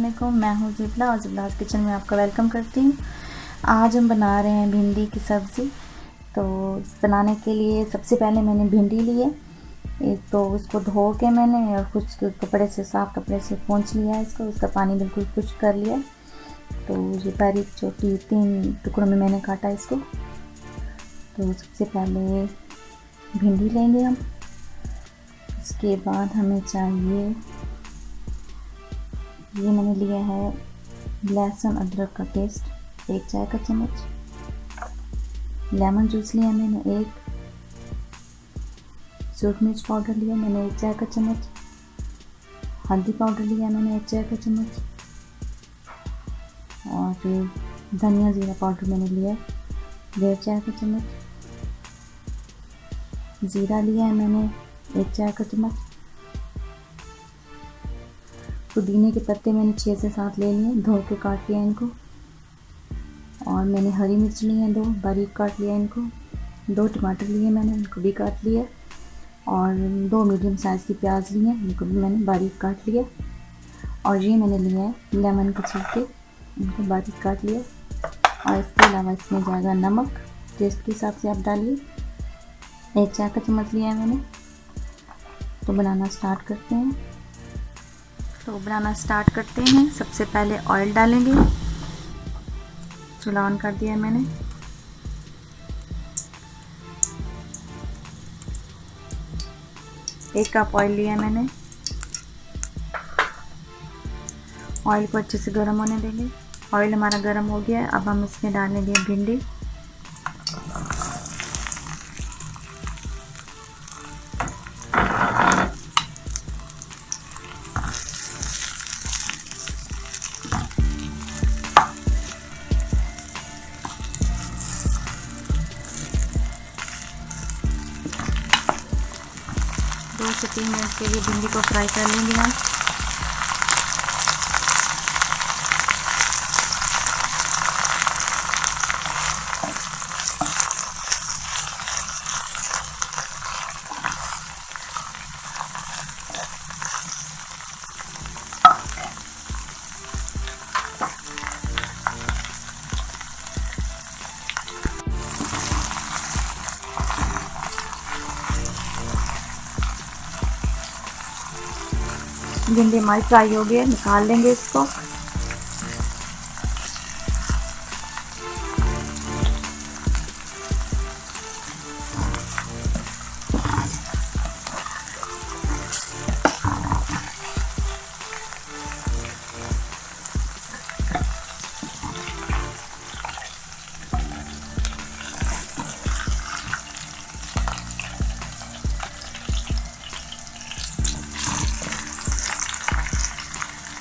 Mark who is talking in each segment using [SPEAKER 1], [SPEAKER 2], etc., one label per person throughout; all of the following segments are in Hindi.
[SPEAKER 1] वालेकुम, मैं हूँ ज़िबला और ज़िबलास किचन में आपका वेलकम करती हूँ। आज हम बना रहे हैं भिंडी की सब्ज़ी। तो बनाने के लिए सबसे पहले मैंने भिंडी ली है, तो उसको धो के मैंने और कुछ कपड़े से साफ़ कपड़े से पोंछ लिया है इसको, उसका पानी बिल्कुल खुश्क कर लिया। तो ये बारीक छोटी 3 टुकड़ों में मैंने काटा इसको। तो सबसे पहले भिंडी लेंगे हम। इसके बाद हमें चाहिए, ये मैंने लिया है लहसुन अदरक का पेस्ट 1 चाय का चम्मच, लेमन जूस लिया मैंने 1, सूरख मिर्च पाउडर लिया मैंने 1 चाय का चम्मच, हल्दी पाउडर लिया मैंने 1 चाय का चम्मच, और धनिया ज़ीरा पाउडर मैंने लिया 1.5 चाय का चम्मच, ज़ीरा लिया है मैंने 1 चाय का चम्मच, पुदीने के पत्ते मैंने 6 से 7 ले लिए, धो के काट लिया इनको। और मैंने हरी मिर्च ली है 2, बारीक काट लिया इनको। 2 टमाटर लिए मैंने, इनको भी काट लिया। और 2 मीडियम साइज़ की प्याज ली हैं, इनको भी मैंने बारीक काट लिया। और ये मैंने लिया है लेमन के छिलके, इनको बारीक काट लिया। और इसके अलावा इसमें जाएगा नमक, टेस्ट के हिसाब से आप डालिए। 1 चाय का चम्मच लिया है मैंने। तो बनाना स्टार्ट करते हैं। सबसे पहले ऑयल डालेंगे। चूल्हा ऑन कर दिया है मैंने। एक कप ऑयल लिया है मैंने। ऑयल को अच्छे से गर्म होने देंगे। ऑयल हमारा गर्म हो गया है। अब हम इसमें डालेंगे भिंडी। दो से 3 मिनट के लिए भिंडी को फ्राई कर लेंगे हम। भिंडी हमारी फ्राई हो गई है, निकाल लेंगे इसको।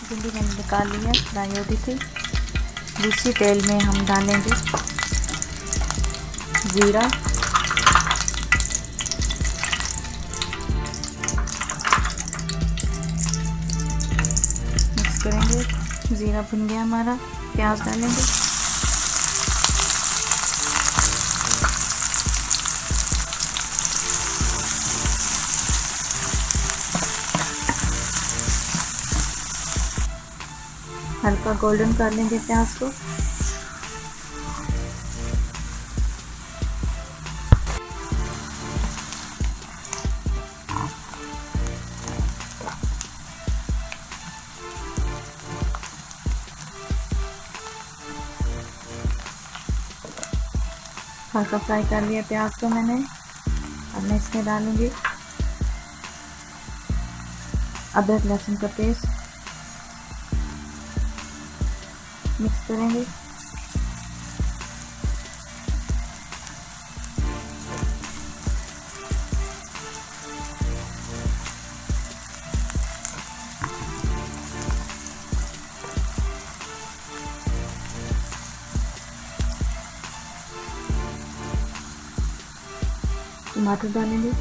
[SPEAKER 1] भिंडी मैंने निकाल ली है, फ्राई हो गई थी। दूसरी तेल में हम डालेंगे ज़ीरा, मिक्स करेंगे। ज़ीरा भुन गया हमारा। प्याज डालेंगे। हल्का गोल्डन कर लेंगे प्याज को। हल्का फ्राई कर लिया प्याज को मैंने। अब मैं इसमें डालूंगी अदरक लहसुन का पेस्ट, मिक्स करेंगे। टमाटर डालेंगे।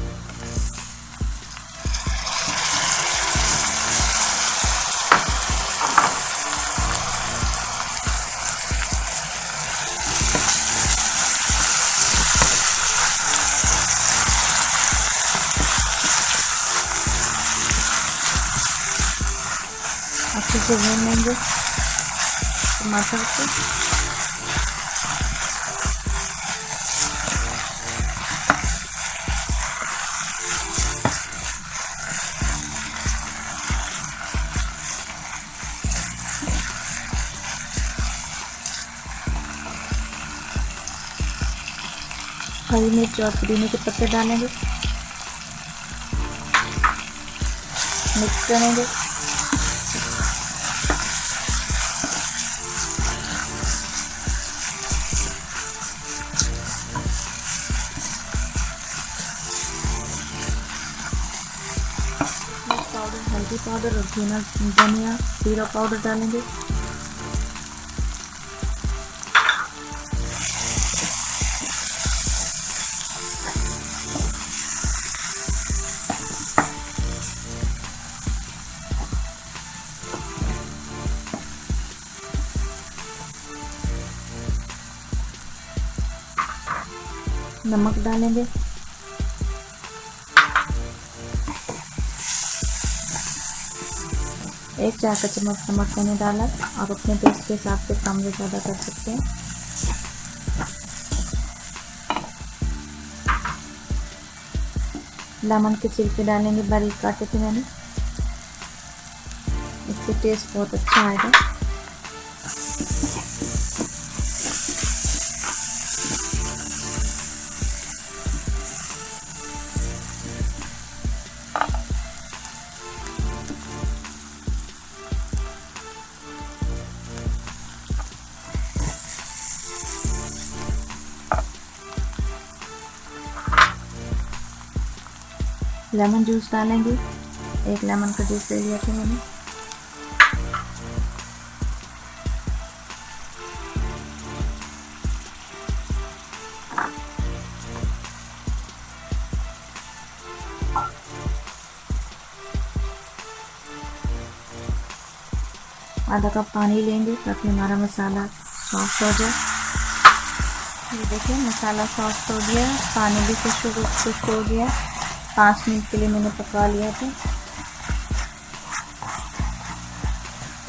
[SPEAKER 1] अच्छे से भून लेंगे टमाटर को। हरी मिर्च और पुदीने के पत्ते डालेंगे, मिक्स करेंगे। पाउडर, हल्दी पाउडर और धनिया जीरा पाउडर डालेंगे। नमक डालेंगे, एक चाय का चम्मच नमक मैंने डाला। आप अपने टेस्ट के हिसाब से कम या ज़्यादा कर सकते हैं। लेमन के छिलके डालेंगे, बारीक काटे थे मैंने, इससे टेस्ट बहुत अच्छा आएगा। लेमन जूस डालेंगे, एक लेमन का जूस ले लिया था मैंने। आधा कप पानी लेंगे ताकि हमारा मसाला सॉफ्ट हो जाए। ये देखिए मसाला सॉफ्ट हो गया, पानी भी खुश्क हो गया। 5 मिनट के लिए मैंने पका लिया था।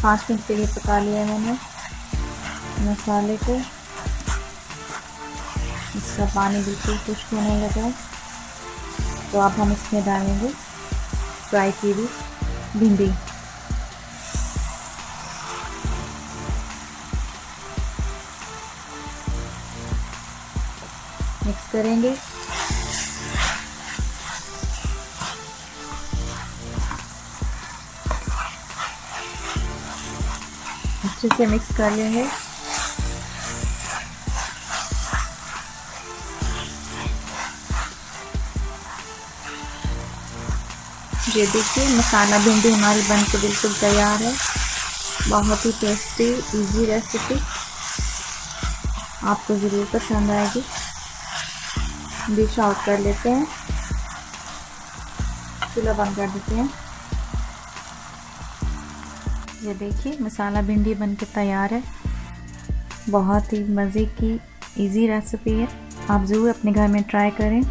[SPEAKER 1] 5 मिनट के लिए पका लिया मैंने मसाले को। इसका पानी बिल्कुल खुश्क होने लगा, तो अब हम इसमें डालेंगे फ्राई की हुई भिंडी। मिक्स करेंगे। अच्छे से मिक्स कर लेंगे। ये देखिए मसाला भिंडी हमारी बनके बिल्कुल तैयार है। बहुत ही टेस्टी इजी रेसिपी, आपको ज़रूर पसंद आएगी। डिश आउट कर लेते हैं, चूल्हा बंद कर देते हैं। ये देखिए मसाला भिंडी बनके तैयार है। बहुत ही मज़े की इजी रेसिपी है, आप ज़रूर अपने घर में ट्राई करें,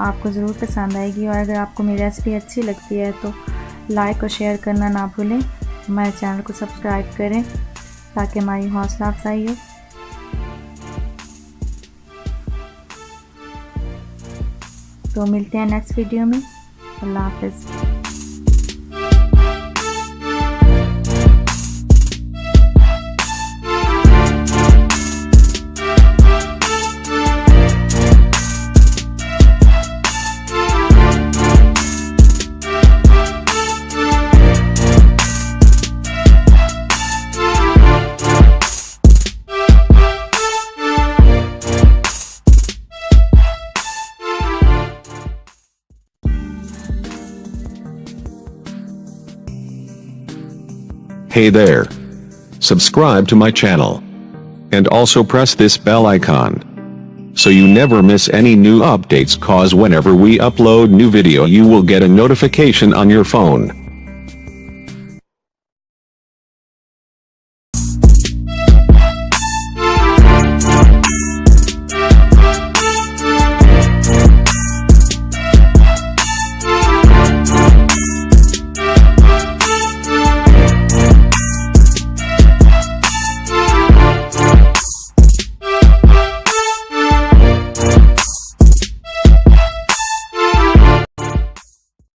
[SPEAKER 1] आपको ज़रूर पसंद आएगी। और अगर आपको मेरी रेसिपी अच्छी लगती है तो लाइक और शेयर करना ना भूलें। हमारे चैनल को सब्सक्राइब करें ताकि हमारी हौसला अफजाई हो। तो मिलते हैं नेक्स्ट वीडियो में। अल्लाह हाफ़िज़।
[SPEAKER 2] Hey there. Subscribe to my channel. And also press this bell icon, so you never miss any new updates, cause whenever we upload new video you will get a notification on your phone.